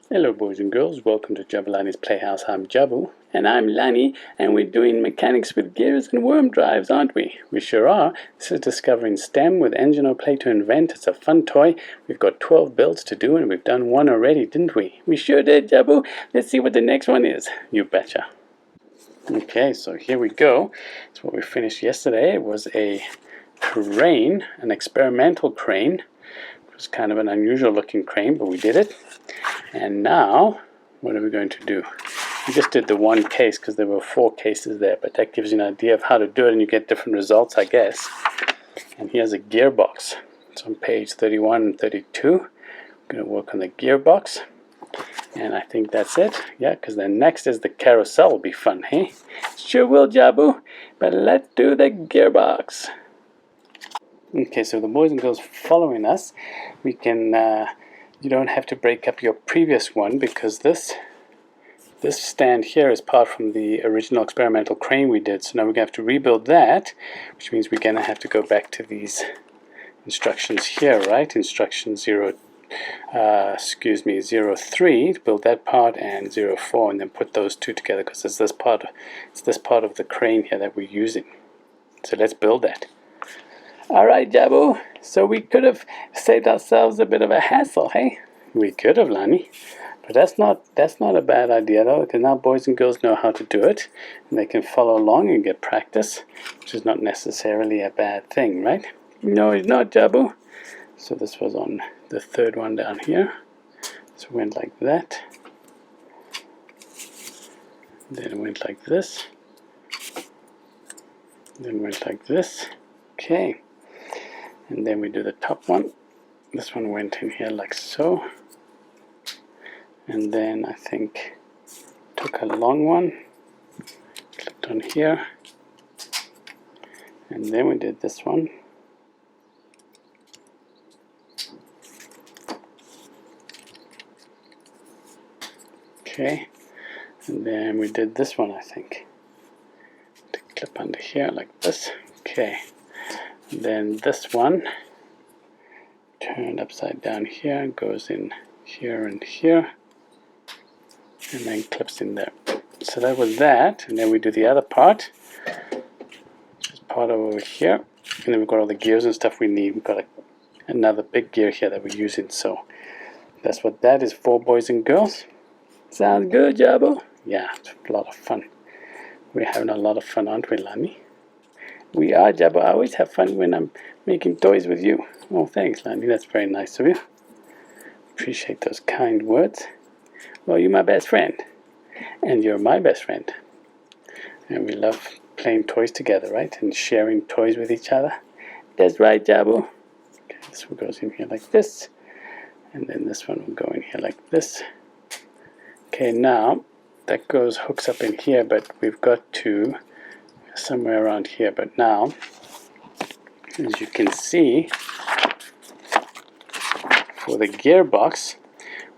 Hello boys and girls, welcome to Jabulani's Playhouse. I'm Jabu. And I'm Lani, and we're doing mechanics with gears and worm drives, aren't we? We sure are. This is Discovering STEM with Engino Play to Invent. It's a fun toy. We've got 12 builds to do, and we've done one already, didn't we? We sure did, Jabu. Let's see what the next one is. You betcha. Okay, so here we go. It's what we finished yesterday. It was a crane, an experimental crane. It was kind of an unusual looking crane, but we did it. And now, what are we going to do? We just did the one case because there were 4 cases there, but that gives you an idea of how to do it, and you get different results, I guess. And here's a gearbox. It's on page 31 and 32. I'm going to work on the gearbox. And I think that's it. Yeah, because then next is the carousel. Will be fun, hey? Sure will, Jabu. But let's do the gearbox. Okay, so the boys and girls following us, we can... you don't have to break up your previous one because this stand here is part from the original experimental crane we did. So now we're going to have to rebuild that, which means we're going to have to go back to these instructions here, right? Instruction 03 to build that part, and 04, and then put those two together because it's this part of the crane here that we're using. So let's build that. Alright, Jabu, so we could have saved ourselves a bit of a hassle, hey? We could have, Lani. But that's not a bad idea, though, because now boys and girls know how to do it, and they can follow along and get practice, which is not necessarily a bad thing, right? No, it's not, Jabu. So this was on the third one down here. So it went like that. Then it went like this. Then went like this. Okay. And then we do the top one. This one went in here like so. And then I think took a long one, clipped on here. And then we did this one. Okay. And then we did this one, I think. To clip under here like this. Okay. And then this one turned upside down here, goes in here and here, and then clips in there. So that was that, and then we do the other part, which is part over here, and then we've got all the gears and stuff we need. We've got another big gear here that we're using, so that's what that is for, boys and girls. Sounds good, Jabu? Yeah, it's a lot of fun. We're having a lot of fun, aren't we, Lani? We are, Jabu. I always have fun when I'm making toys with you. Oh, thanks, Lani. That's very nice of you. Appreciate those kind words. Well, you're my best friend. And you're my best friend. And we love playing toys together, right? And sharing toys with each other. That's right, Jabu. Okay, this one goes in here like this. And then this one will go in here like this. Okay, now that hooks up in here, but we've got to somewhere around here. But now, as you can see, for the gearbox,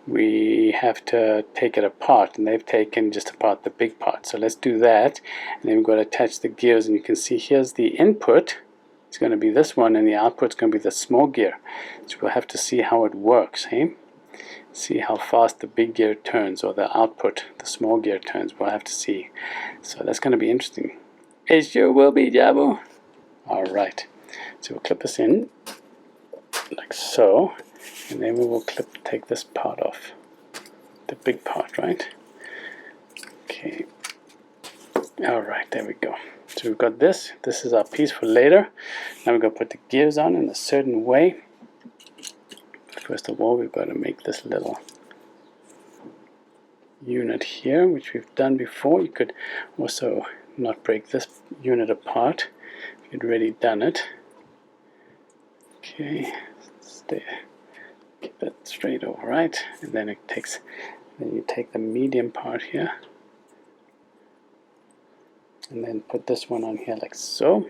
we have to take it apart, and they've taken just apart the big part. So let's do that, and then we've got to attach the gears, and you can see here's the input. It's going to be this one, and the output's going to be the small gear. So we'll have to see how it works, hey? See how fast the big gear turns, or the output, the small gear turns. We'll have to see. So that's going to be interesting. It sure will be, Jabu. Alright, so we'll clip this in like so, and then we will take this part off, the big part, right? Okay, alright, there we go. So we've got this is our piece for later. Now we're going to put the gears on in a certain way. First of all, we've got to make this little unit here, which we've done before. You could also not break this unit apart if you'd already done it. Okay, keep that straight over, right? And then you take the medium part here, and then put this one on here like so.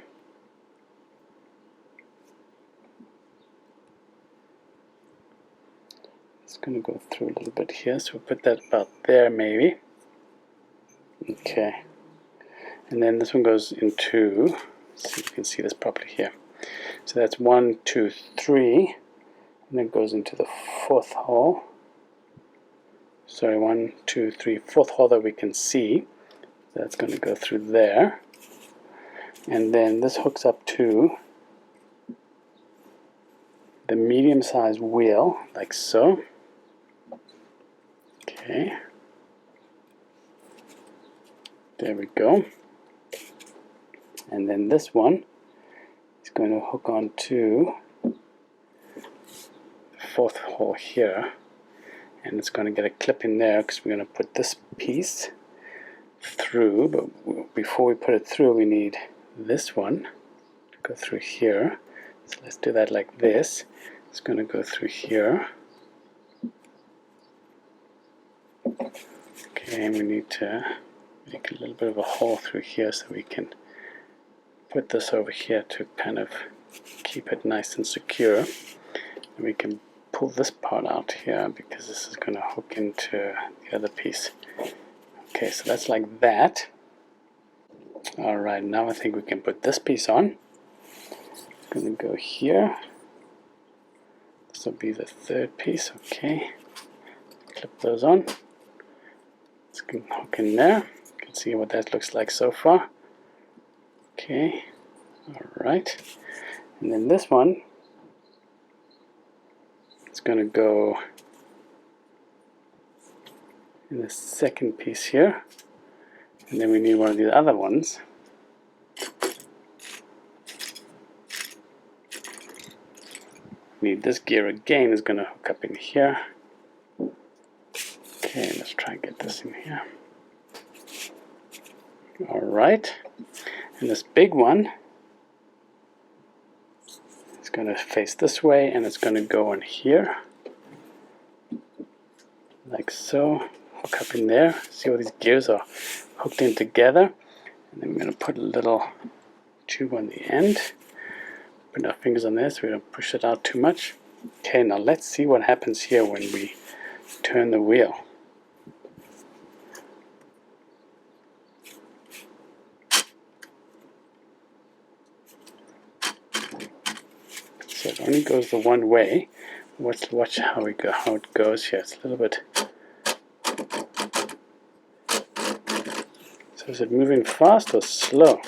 It's going to go through a little bit here, so we'll put that about there maybe. Okay. And then this one goes into, let's see if you can see this properly here. So that's 1, 2, 3, and then goes into the 4th hole. sorry, 1, 2, 3, fourth hole that we can see. That's going to go through there. And then this hooks up to the medium-sized wheel, like so. Okay. There we go. And then this one is going to hook onto the fourth hole here. And it's going to get a clip in there because we're going to put this piece through. But before we put it through, we need this one to go through here. So let's do that like this. It's going to go through here. Okay, and we need to make a little bit of a hole through here so we can put this over here to kind of keep it nice and secure. And we can pull this part out here because this is going to hook into the other piece. Okay, so that's like that. Alright, now I think we can put this piece on. It's going to go here. This will be the third piece. Okay, clip those on. It's going to hook in there. You can see what that looks like so far. Okay, alright. And then this one, it's going to go in the second piece here. And then we need one of these other ones. Need this gear again, is going to hook up in here. Okay, let's try and get this in here. Alright, and this big one is going to face this way, and it's going to go on here, like so. Hook up in there. See how these gears are hooked in together. And then we're going to put a little tube on the end. Put our fingers on there so we don't push it out too much. Okay, now let's see what happens here when we turn the wheel. So it only goes the one way. Let's watch how it goes here. It's a little bit. So is it moving fast or slow?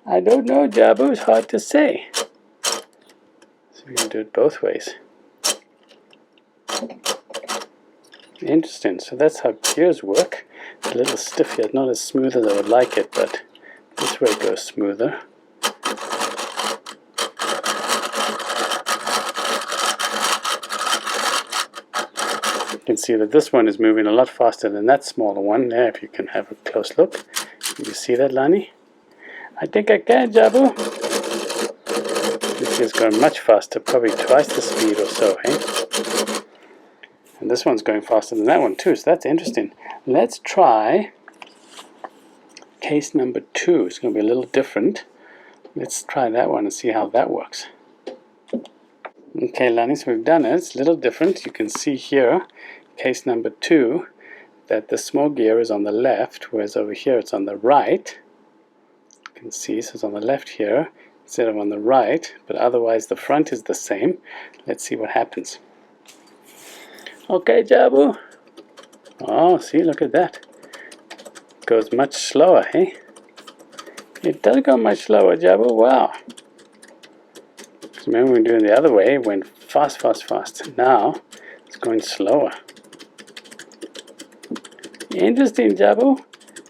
I don't know, Jabu. It's hard to say. So we can do it both ways. Interesting. So that's how gears work. It's a little stiff here. It's not as smooth as I would like it, but this way it goes smoother. You can see that this one is moving a lot faster than that smaller one there, if you can have a close look. Can you see that, Lani? I think I can, Jabu. This is going much faster, probably twice the speed or so, hey? And this one's going faster than that one too, so that's interesting. Let's try case number 2. It's going to be a little different. Let's try that one and see how that works. Okay, Lani, so we've done it. It's a little different. You can see here, case number 2, that the small gear is on the left, whereas over here it's on the right. You can see, so it's on the left here instead of on the right, but otherwise the front is the same. Let's see what happens. Okay, Jabu. Oh, see, look at that. It goes much slower, hey? It does go much slower, Jabu. Wow. Remember when we were doing the other way, it went fast, fast, fast. Now it's going slower. Interesting, Jabu.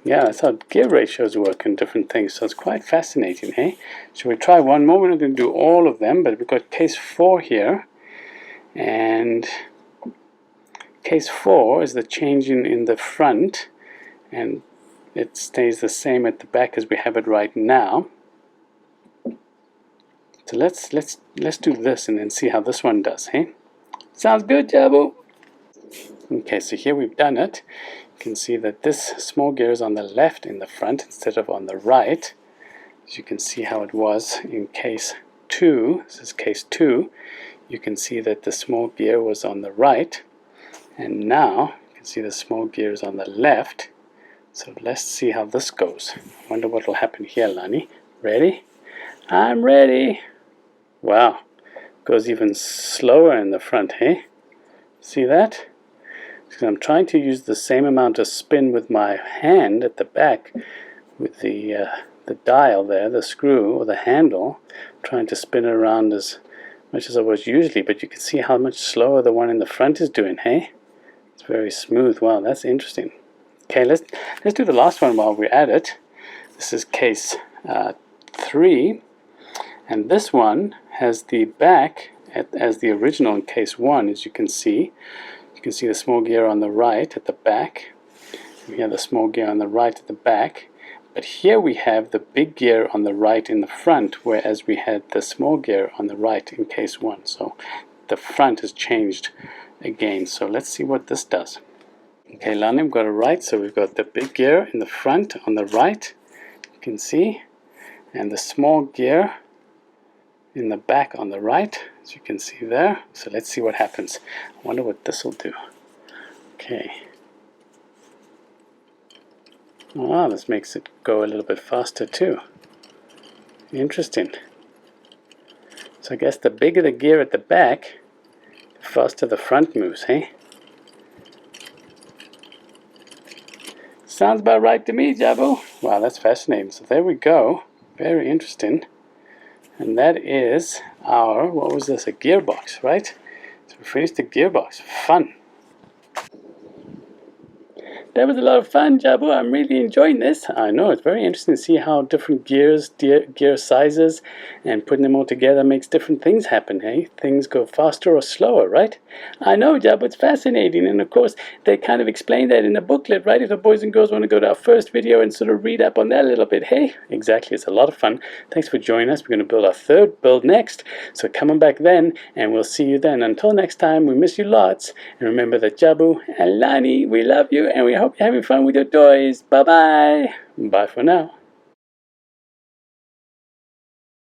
Yeah, that's how gear ratios work and different things. So it's quite fascinating, hey? So we try one more. We're not going to do all of them, but we've got case 4 here. And case 4 is the change in the front, and it stays the same at the back as we have it right now. So let's do this and then see how this one does, hey? Sounds good, Jabu. Okay, so here we've done it. You can see that this small gear is on the left in the front instead of on the right. As you can see how it was in case 2. This is case 2. You can see that the small gear was on the right, and now you can see the small gear is on the left. So let's see how this goes. I wonder what will happen here, Lani. Ready? I'm ready. Wow, goes even slower in the front, hey? See that? Because I'm trying to use the same amount of spin with my hand at the back with the dial there, the screw or the handle, trying to spin it around as much as I was usually, but you can see how much slower the one in the front is doing, hey? It's very smooth. Wow, that's interesting. Okay, let's do the last one while we're at it. This is case 3, and this one has the back as the original in case 1, as you can see. You can see the small gear on the right at the back. We have the small gear on the right at the back. But here we have the big gear on the right in the front, whereas we had the small gear on the right in case 1. So the front has changed again. So let's see what this does. Okay, Lani, we've got it right. So we've got the big gear in the front on the right, you can see, and the small gear in the back on the right, as you can see there. So let's see what happens. I wonder what this will do. Okay. Ah, this makes it go a little bit faster too. Interesting. So I guess the bigger the gear at the back, the faster the front moves, hey? Sounds about right to me, Jabu. Wow, that's fascinating. So there we go. Very interesting. And that is our, what was this, a gearbox, right? So we finished the gearbox. Fun. That was a lot of fun, Jabu. I'm really enjoying this. I know, it's very interesting to see how different gears, gear sizes, and putting them all together makes different things happen, hey? Things go faster or slower, right? I know, Jabu, it's fascinating. And of course, they kind of explain that in the booklet, right? If the boys and girls want to go to our first video and sort of read up on that a little bit, hey? Exactly, it's a lot of fun. Thanks for joining us. We're going to build our third build next. So come on back then, and we'll see you then. Until next time, we miss you lots. And remember that Jabu and Lani, we love you, and we hope you're having fun with your toys. Bye-bye. Bye for now.